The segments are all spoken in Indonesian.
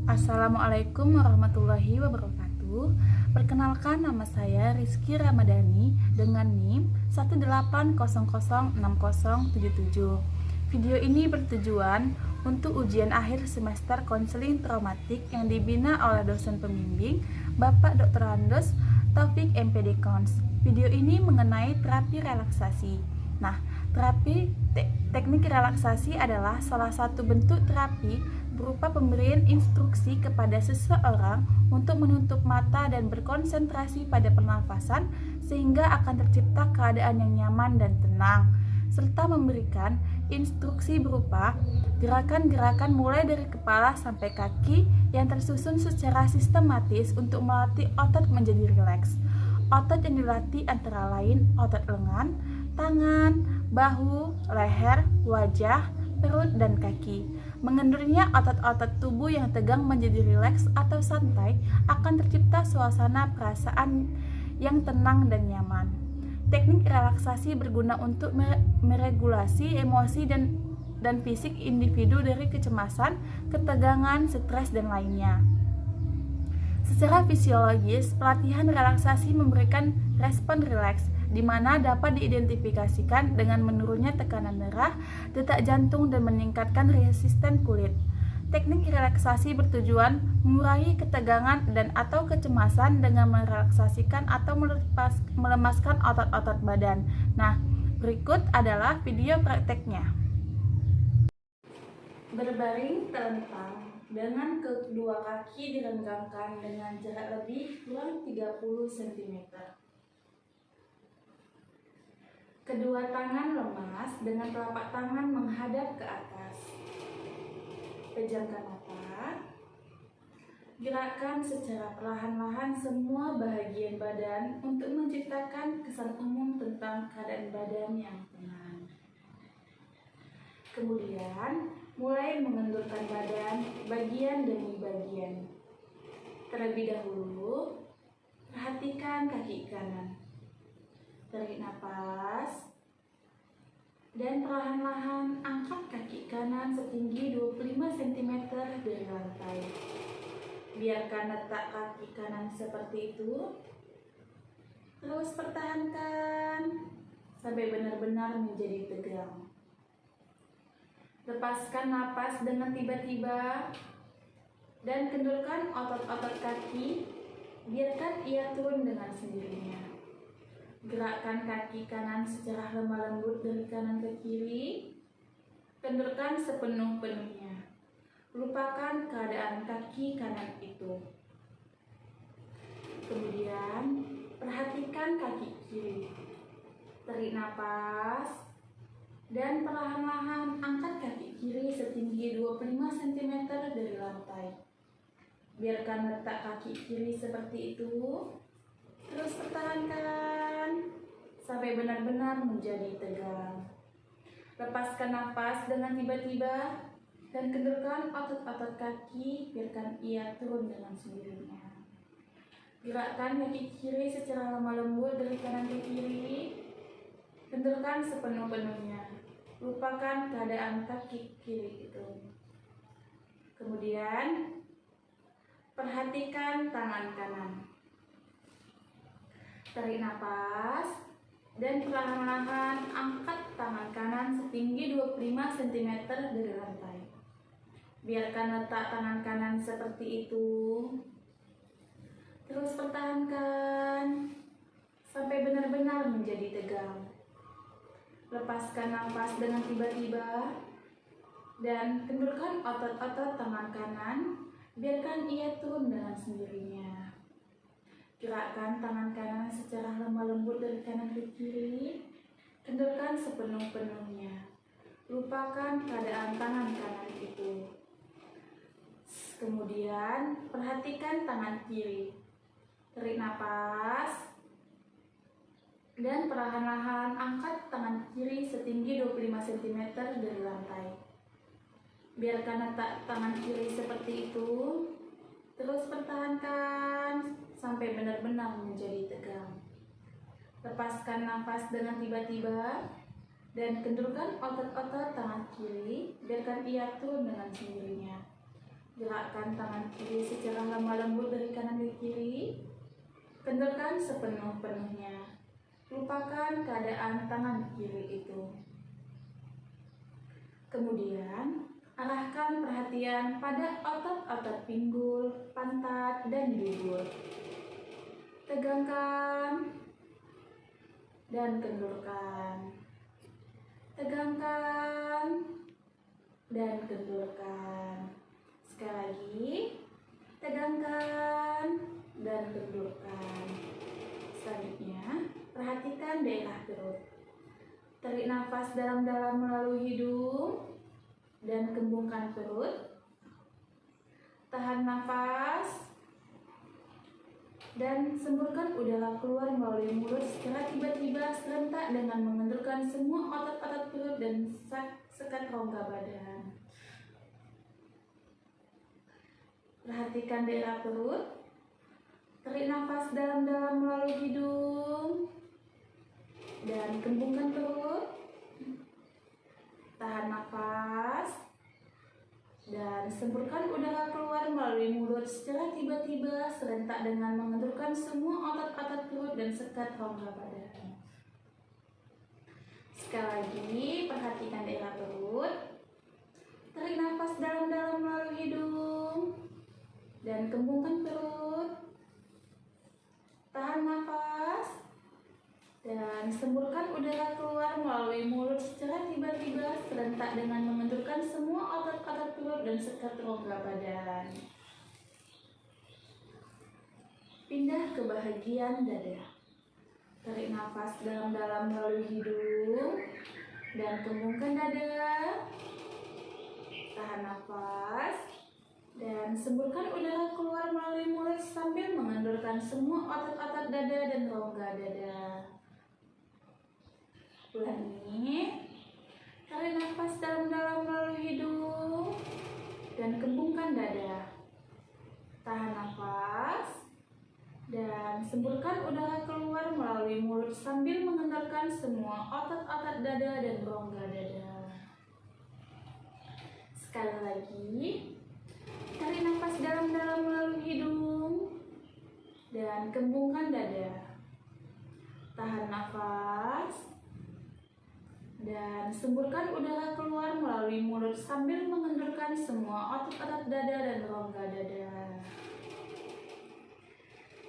Assalamualaikum warahmatullahi wabarakatuh. Perkenalkan, nama saya Rizky Ramadhani dengan NIM 180060077. Video ini bertujuan untuk ujian akhir semester konseling traumatik yang dibina oleh dosen pembimbing Bapak Dr. Andos Taufik MPD Kons. Video ini mengenai terapi relaksasi. Nah, teknik relaksasi adalah salah satu bentuk terapi berupa pemberian instruksi kepada seseorang untuk menutup mata dan berkonsentrasi pada pernafasan sehingga akan tercipta keadaan yang nyaman dan tenang, serta memberikan instruksi berupa gerakan-gerakan mulai dari kepala sampai kaki yang tersusun secara sistematis untuk melatih otot menjadi rileks. Otot yang dilatih antara lain otot lengan, tangan, bahu, leher, wajah, perut, dan kaki. Mengendurnya otot-otot tubuh yang tegang menjadi rileks atau santai akan tercipta suasana perasaan yang tenang dan nyaman. Teknik relaksasi berguna untuk meregulasi emosi dan fisik individu dari kecemasan, ketegangan, stres, dan lainnya. Secara fisiologis, pelatihan relaksasi memberikan respon rileks, di mana dapat diidentifikasikan dengan menurunnya tekanan darah, detak jantung, dan meningkatkan resisten kulit. Teknik relaksasi bertujuan mengurangi ketegangan dan atau kecemasan dengan merelaksasikan atau melemaskan otot-otot badan. Nah, berikut adalah video prakteknya. Berbaring telentang dengan kedua kaki direnggangkan dengan jarak lebih kurang 30 cm. Kedua tangan lemas dengan telapak tangan menghadap ke atas. Pejamkan mata. Gerakkan secara perlahan-lahan semua bahagian badan untuk menciptakan kesan umum tentang keadaan badan yang tenang. Kemudian, mulai mengendurkan badan bagian demi bagian. Terlebih dahulu, perhatikan kaki kanan. Tarik napas dan perlahan-lahan angkat kaki kanan setinggi 25 cm dari lantai. Biarkan letak kaki kanan seperti itu. Terus pertahankan sampai benar-benar menjadi tegang. Lepaskan napas dengan tiba-tiba dan kendurkan otot-otot kaki. Biarkan ia turun dengan sendirinya. Gerakkan kaki kanan secara lemah lembut dari kanan ke kiri. Kendurkan sepenuh-penuhnya. Lupakan keadaan kaki kanan itu. Kemudian, perhatikan kaki kiri. Tarik napas dan perlahan-lahan angkat kaki kiri setinggi 25 cm dari lantai. Biarkan letak kaki kiri seperti itu. Terus pertahankan sampai benar-benar menjadi tegang. Lepaskan nafas dengan tiba-tiba dan kendurkan otot-otot kaki, biarkan ia turun dengan sendirinya. Gerakkan kaki kiri secara lemah lembut dari kanan ke kiri. Kendurkan sepenuh-penuhnya. Lupakan keadaan kaki kiri itu. Kemudian, perhatikan tangan kanan. Tarik napas dan perlahan-lahan angkat tangan kanan setinggi 25 cm dari lantai. Biarkan letak tangan kanan seperti itu. Terus pertahankan sampai benar-benar menjadi tegang. Lepaskan nafas dengan tiba-tiba dan kendurkan otot-otot tangan kanan. Biarkan ia turun dengan sendirinya. Gerakkan tangan kanan secara lemah lembut dari kanan ke kiri. Kendurkan sepenuh-penuhnya. Lupakan keadaan tangan kanan itu. Kemudian, perhatikan tangan kiri. Tarik napas dan perlahan-lahan angkat tangan kiri setinggi 25 cm dari lantai. Biarkan letak tangan kiri seperti itu. Terus pertahankan sampai benar-benar menjadi tegang. Lepaskan nafas dengan tiba-tiba dan kendurkan otot-otot tangan kiri, biarkan ia turun dengan sendirinya. Gerakkan tangan kiri secara lemah lembut dari kanan ke kiri. Kendorkan sepenuh-penuhnya. Lupakan keadaan tangan kiri itu. Kemudian, arahkan perhatian pada otot-otot pinggul, pantat, dan bibir. Tegangkan dan kendorkan. Tegangkan dan kendorkan. Sekali lagi, tegangkan dan kendorkan. Selanjutnya, perhatikan daerah perut. Tarik nafas dalam-dalam melalui hidung dan kembungkan perut. Tahan nafas dan semburkan udara keluar melalui mulut secara tiba-tiba serentak dengan mengendurkan semua otot-otot perut dan sekat rongga badan. Perhatikan daerah perut. Tarik nafas dalam-dalam melalui hidung dan kembungkan perut. Tahan nafas dan semburkan udara keluar melalui mulut secara tiba-tiba serentak dengan mengendurkan semua otot-otot perut dan sekat rongga badan. Sekali lagi, perhatikan daerah perut. Tarik nafas dalam-dalam melalui hidung dan kembungkan perut. Tahan nafas dan semburkan udara keluar melalui mulut secara tiba-tiba serentak dengan mengendurkan semua otot-otot perut dan sekat rongga badan. Pindah ke bagian dada. Tarik nafas dalam-dalam melalui hidung dan kembungkan dada. Tahan nafas dan semburkan udara keluar melalui mulut sambil mengendurkan semua otot-otot dada dan rongga dada. Ulangi. Tarik nafas dalam-dalam melalui hidung dan kembungkan dada. Tahan nafas dan semburkan udara keluar melalui mulut sambil mengendurkan semua otot-otot dada dan rongga dada. Sekali lagi. Tarik nafas dalam-dalam melalui hidung dan kembungkan dada. Tahan nafas dan semburkan udara keluar melalui mulut sambil mengendurkan semua otot-otot dada dan rongga dada.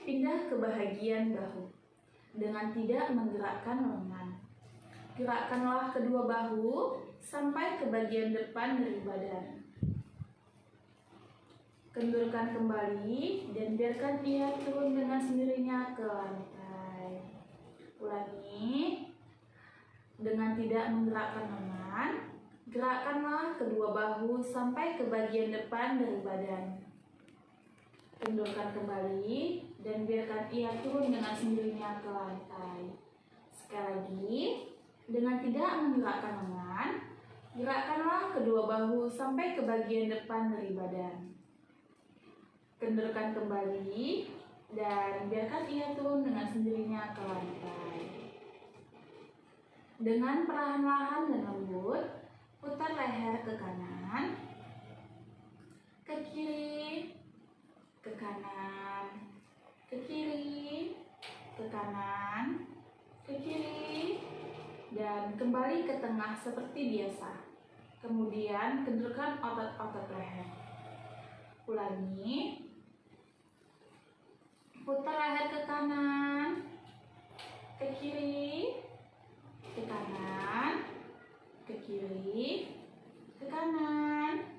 Pindah ke bagian bahu dengan tidak menggerakkan lengan. Gerakkanlah kedua bahu sampai ke bagian depan dari badan. Kendurkan kembali dan biarkan ia turun dengan sendirinya ke lantai. Ulangi. Dengan tidak menggerakkan lengan, gerakkanlah kedua bahu sampai ke bagian depan dari badan. Kendurkan kembali dan biarkan ia turun dengan sendirinya ke lantai. Sekali lagi, dengan tidak menggerakkan lengan, gerakkanlah kedua bahu sampai ke bagian depan dari badan. Kendurkan kembali dan biarkan ia turun dengan sendirinya ke lantai. Dengan perlahan-lahan dan lembut, putar leher ke kanan, ke kiri, ke kanan, ke kiri, ke kanan, ke kiri, dan kembali ke tengah seperti biasa. Kemudian kendurkan otot-otot leher. Ulangi. Putar leher ke kanan, ke kiri, ke kanan, ke kiri, ke kanan,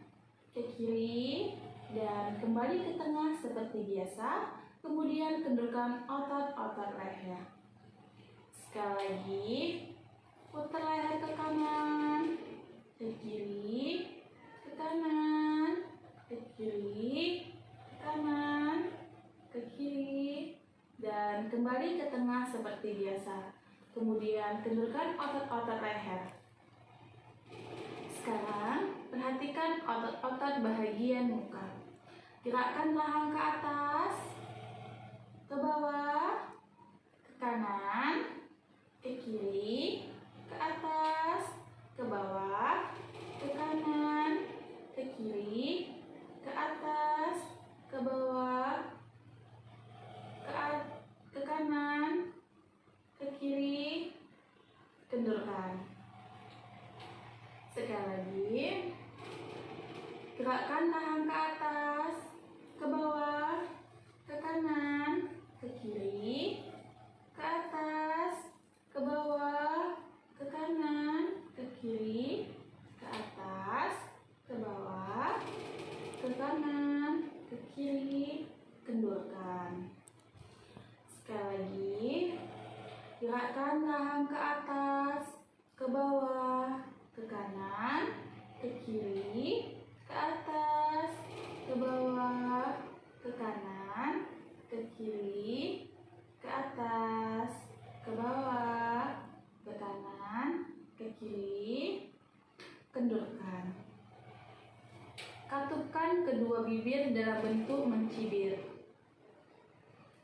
ke kiri, dan kembali ke tengah seperti biasa. Kemudian kendurkan otot-otot leher. Sekali lagi, putar leher ke kanan, ke kiri, ke kanan, ke kiri, ke kanan, ke kiri, dan kembali ke tengah seperti biasa. Kemudian kendurkan otot-otot leher. Sekarang perhatikan otot-otot bahagian muka. Gerakkan rahang ke atas, ke bawah, ke kanan, ke kiri, ke atas, ke bawah, ke kanan, ke kiri, ke atas, ke bawah, ke kanan, ke kiri, kendurkan. Sekali lagi, gerakkan tangan ke atas, ke bawah, ke kanan, ke kiri, ke atas, ke bawah, ke kanan, ke kiri, ke atas, ke bawah, ke kanan, ke kiri, kendurkan. Sekali lagi, gerakkan tangan ke atas, ke bawah, ke kanan, ke kiri, ke atas, ke bawah, ke kanan, ke kiri, ke atas, ke bawah, ke kanan, ke kiri, kendurkan. Katupkan kedua bibir dalam bentuk mencibir.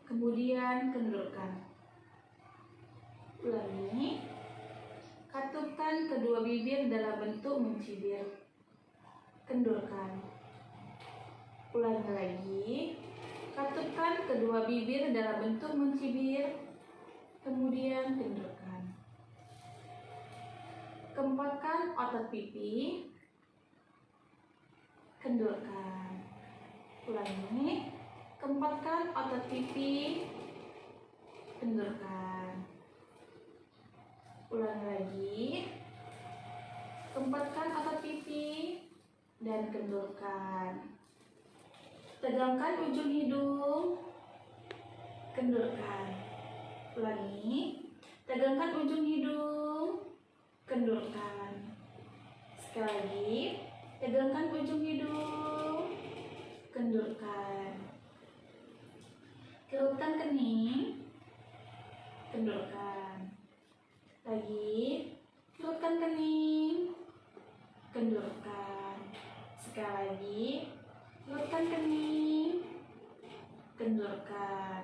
Kemudian kendurkan. Ulangi. Katupkan kedua bibir dalam bentuk mencibir. Kendurkan. Ulangi lagi. Katupkan kedua bibir dalam bentuk mencibir. Kemudian kendurkan. Kempatkan otot pipi. Kendurkan. Ulangi. Kempatkan otot pipi. Kendurkan. Ulangi lagi. Kempatkan otot pipi dan kendurkan. Tegangkan ujung hidung. Kendurkan. Ulangi. Tegangkan ujung hidung. Kendurkan. Sekali lagi. Tegangkan ujung hidung. Kendurkan. Kerutkan kening. Kendurkan. Lagi. Kerutkan kening. Kendurkan. Sekali lagi. Kerutkan kening. Kendurkan.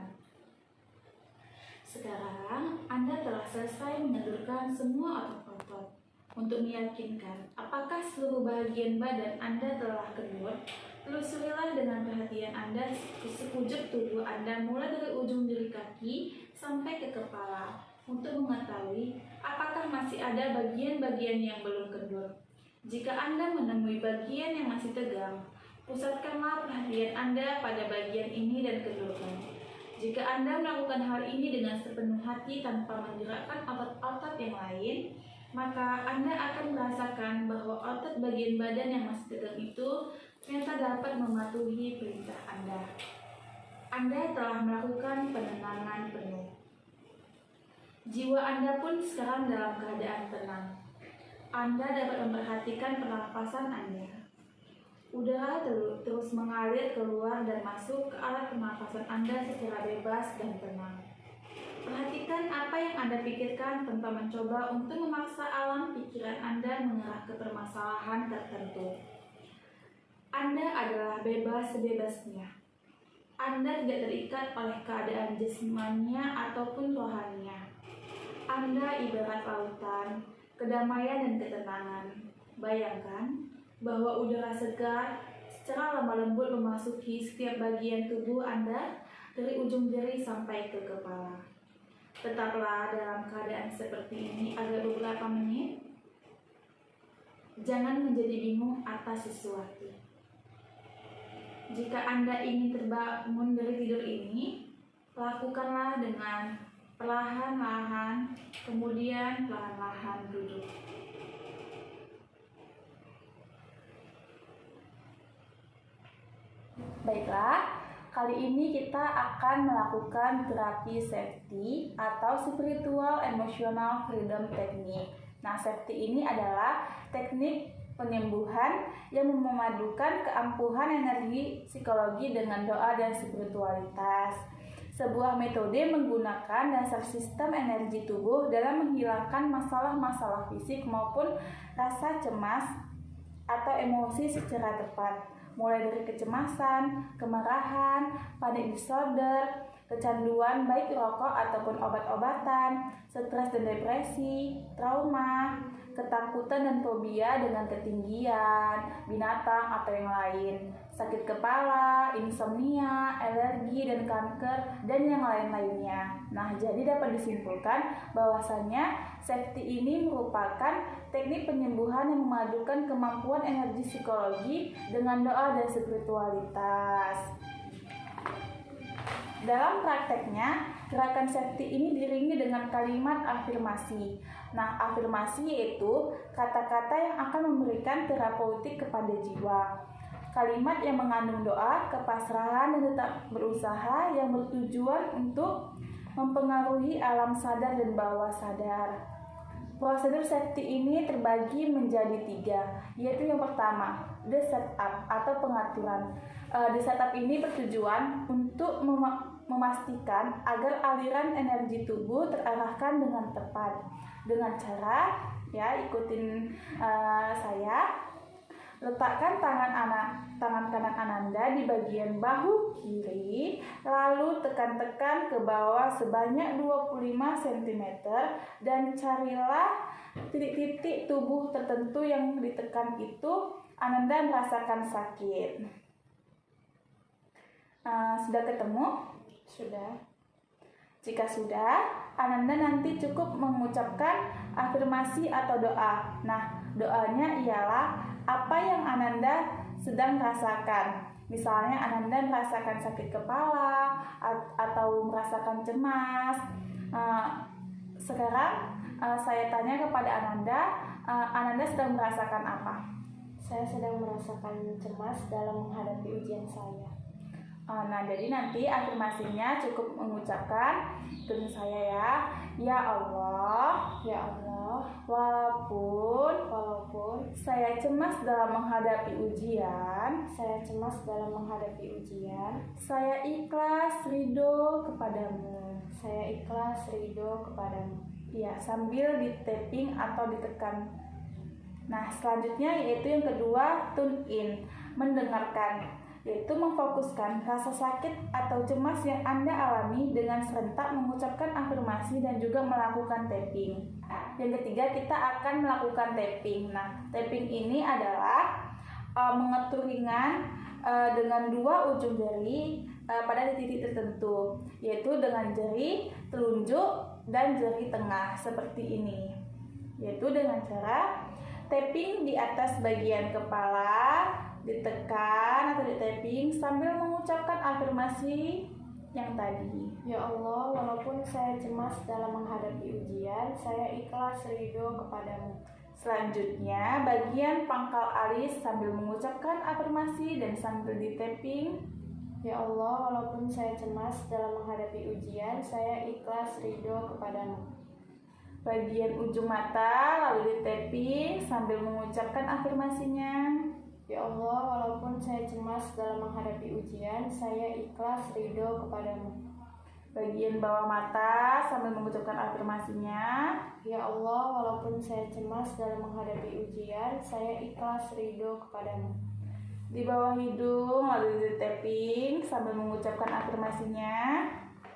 Sekarang Anda telah selesai mengendurkan semua otot-otot. Untuk meyakinkan apakah seluruh bagian badan Anda telah kendur, telusurilah dengan perhatian Anda sekujur tubuh Anda mulai dari ujung jari kaki sampai ke kepala untuk mengetahui apakah masih ada bagian-bagian yang belum kendur. Jika Anda menemui bagian yang masih tegang, pusatkanlah perhatian Anda pada bagian ini dan kendurkan. Jika Anda melakukan hal ini dengan sepenuh hati tanpa menggerakkan otot-otot yang lain, maka Anda akan merasakan bahwa otot bagian badan yang masih tegang itu ternyata dapat mematuhi perintah Anda. Anda telah melakukan penenangan penuh. Jiwa Anda pun sekarang dalam keadaan tenang. Anda dapat memperhatikan pernapasan Anda. Udara terus mengalir keluar dan masuk ke alat pernapasan Anda secara bebas dan tenang. Perhatikan apa yang Anda pikirkan tanpa mencoba untuk memaksa alam pikiran Anda mengarah ke permasalahan tertentu. Anda adalah bebas sebebasnya. Anda tidak terikat oleh keadaan jasmaninya ataupun rohaninya. Anda ibarat lautan, kedamaian dan ketenangan. Bayangkan bahwa udara segar secara lemah lembut memasuki setiap bagian tubuh Anda dari ujung jari sampai ke kepala. Tetaplah dalam keadaan seperti ini agar beberapa menit. Jangan menjadi bingung atas sesuatu. Jika Anda ingin terbangun dari tidur ini, lakukanlah dengan perlahan-lahan, kemudian perlahan-lahan duduk. Baiklah, kali ini kita akan melakukan terapi safety atau spiritual emotional freedom technique. Nah, safety ini adalah teknik penyembuhan yang memadukan keampuhan energi psikologi dengan doa dan spiritualitas. Sebuah metode menggunakan dasar sistem energi tubuh dalam menghilangkan masalah-masalah fisik maupun rasa cemas atau emosi secara tepat, mulai dari kecemasan, kemarahan, panic disorder, kecanduan baik rokok ataupun obat-obatan, stres dan depresi, trauma, ketakutan dan fobia dengan ketinggian, binatang atau yang lain, sakit kepala, insomnia, alergi dan kanker, dan yang lain-lainnya. Nah, jadi dapat disimpulkan bahwasannya safety ini merupakan teknik penyembuhan yang memadukan kemampuan energi psikologi dengan doa dan spiritualitas. Dalam prakteknya, gerakan safety ini diiringi dengan kalimat afirmasi. Nah, afirmasi yaitu kata-kata yang akan memberikan terapeutik kepada jiwa. Kalimat yang mengandung doa, kepasrahan, dan tetap berusaha yang bertujuan untuk mempengaruhi alam sadar dan bawah sadar. Prosedur safety ini terbagi menjadi 3, yaitu yang pertama, the setup atau pengaturan. The setup ini bertujuan untuk memastikan agar aliran energi tubuh terarahkan dengan tepat. Dengan cara, ikutin saya. Letakkan tangan kanan Ananda di bagian bahu kiri, lalu tekan-tekan ke bawah sebanyak 25 cm dan carilah titik-titik tubuh tertentu yang ditekan itu Ananda merasakan sakit. Sudah ketemu? Sudah. Jika sudah, Ananda nanti cukup mengucapkan afirmasi atau doa. Nah, doanya ialah apa yang Ananda sedang rasakan. Misalnya Ananda merasakan sakit kepala atau merasakan cemas. Sekarang saya tanya kepada Ananda sedang merasakan apa? Saya sedang merasakan cemas dalam menghadapi ujian saya. Nah, jadi nanti afirmasinya cukup mengucapkan dengan saya ya. Ya Allah, walaupun saya cemas dalam menghadapi ujian, saya ikhlas ridho kepadamu. Ya, sambil di-tapping atau ditekan. Nah, selanjutnya yaitu yang kedua, tune in, mendengarkan, yaitu memfokuskan rasa sakit atau cemas yang Anda alami dengan serentak mengucapkan afirmasi dan juga melakukan tapping. Yang ketiga, kita akan melakukan tapping. Nah, tapping ini adalah mengetuk ringan dengan 2 ujung jari pada titik tertentu, yaitu dengan jari telunjuk dan jari tengah seperti ini, yaitu dengan cara tapping di atas bagian kepala, ditekan atau di-tapping sambil mengucapkan afirmasi yang tadi. Ya Allah, walaupun saya cemas dalam menghadapi ujian, saya ikhlas ridho kepadamu. Selanjutnya, bagian pangkal alis sambil mengucapkan afirmasi dan sambil di-tapping. Ya Allah, walaupun saya cemas dalam menghadapi ujian, saya ikhlas ridho kepadamu. Bagian ujung mata lalu di-tapping sambil mengucapkan afirmasinya. Ya Allah, walaupun saya cemas dalam menghadapi ujian, saya ikhlas ridho kepadamu. Bagian bawah mata sambil mengucapkan afirmasinya. Ya Allah, walaupun saya cemas dalam menghadapi ujian, saya ikhlas ridho kepadamu. Di bawah hidung lalu di-tapping sambil mengucapkan afirmasinya.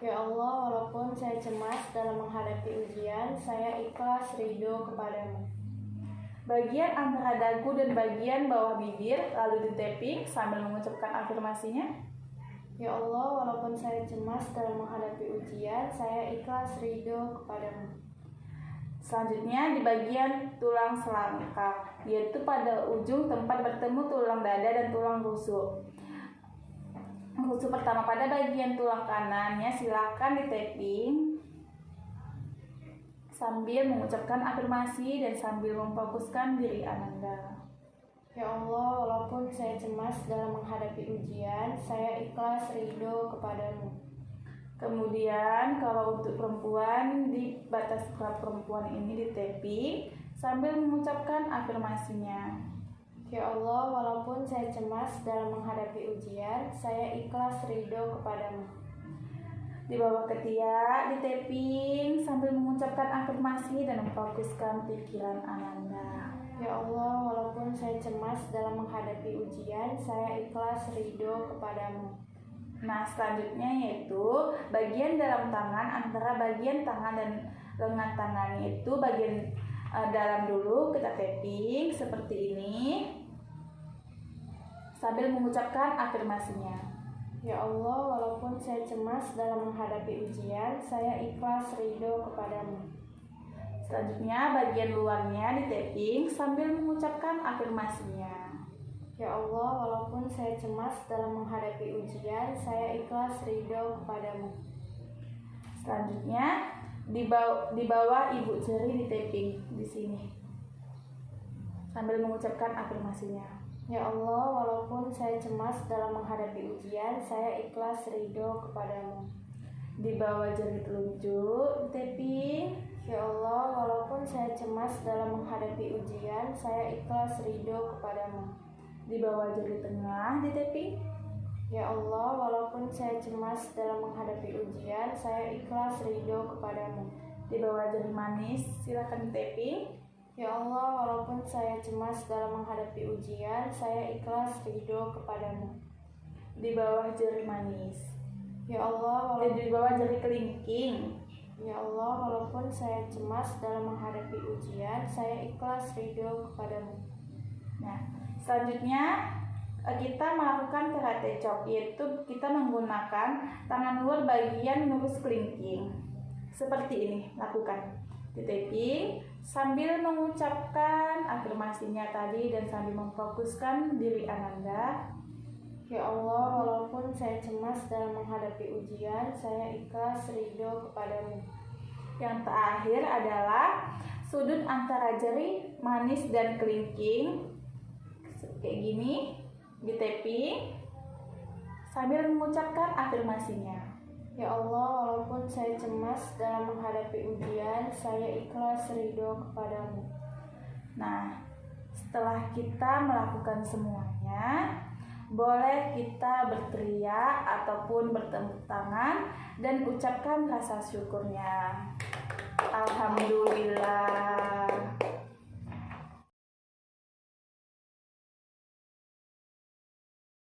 Ya Allah, walaupun saya cemas dalam menghadapi ujian, saya ikhlas ridho kepadamu. Bagian antara dagu dan bagian bawah bibir lalu di-tapping sambil mengucapkan afirmasinya. Ya Allah, walaupun saya cemas dalam menghadapi ujian, saya ikhlas ridho kepadamu. Selanjutnya di bagian tulang selangkah, yaitu pada ujung tempat bertemu tulang dada dan tulang rusuk. Rusuk pertama pada bagian tulang kanannya silakan di-tapping sambil mengucapkan afirmasi dan sambil memfokuskan diri Ananda. Ya Allah, walaupun saya cemas dalam menghadapi ujian, saya ikhlas ridho kepadamu. Kemudian kalau untuk perempuan, di batas gerak perempuan ini di-tapping sambil mengucapkan afirmasinya. Ya Allah, walaupun saya cemas dalam menghadapi ujian, saya ikhlas ridho kepadamu. Di bawah ketiak di-tapping sambil mengucapkan afirmasi dan memfokuskan pikiran Ananda. Ya Allah, walaupun saya cemas dalam menghadapi ujian, saya ikhlas ridho kepadamu. Nah, selanjutnya yaitu bagian dalam tangan antara bagian tangan dan lengan tangan, yaitu bagian Dalam dulu kita tapping seperti ini sambil mengucapkan afirmasinya. Ya Allah, walaupun saya cemas dalam menghadapi ujian, saya ikhlas ridho kepadamu. Selanjutnya bagian luarnya di tapping sambil mengucapkan afirmasinya. Ya Allah, walaupun saya cemas dalam menghadapi ujian, saya ikhlas ridho kepadamu. Selanjutnya di bawah ibu jari di tapping di sini sambil mengucapkan afirmasinya. Ya Allah, walaupun saya cemas dalam menghadapi ujian, saya ikhlas ridho kepadamu. Di bawah jari telunjuk di tapping. Ya Allah, walaupun saya cemas dalam menghadapi ujian, saya ikhlas ridho kepadamu. Di bawah jari tengah di tapping. Ya Allah, walaupun saya cemas dalam menghadapi ujian, saya ikhlas ridho kepadamu. Di bawah jari manis silakan tapping. Ya Allah, walaupun saya cemas dalam menghadapi ujian, saya ikhlas ridho kepadamu. Di bawah jari manis. Ya Allah, Di bawah jari kelingking. Ya Allah, walaupun saya cemas dalam menghadapi ujian, saya ikhlas ridho kepadamu. Nah, selanjutnya kita melakukan karate chop, yaitu kita menggunakan tangan luar bagian lurus kelingking. Seperti ini, lakukan. Di tapping sambil mengucapkan afirmasinya tadi dan sambil memfokuskan diri Ananda. Ya Allah, walaupun saya cemas dalam menghadapi ujian, saya ikhlas ridho kepadamu. Yang terakhir adalah sudut antara jari manis dan kelingking. Kayak gini, di tapping sambil mengucapkan afirmasinya. Ya Allah, walaupun saya cemas dalam menghadapi ujian, saya ikhlas ridho kepadamu. Nah, setelah kita melakukan semuanya, boleh kita berteriak ataupun bertepuk tangan dan ucapkan rasa syukurnya. Alhamdulillah.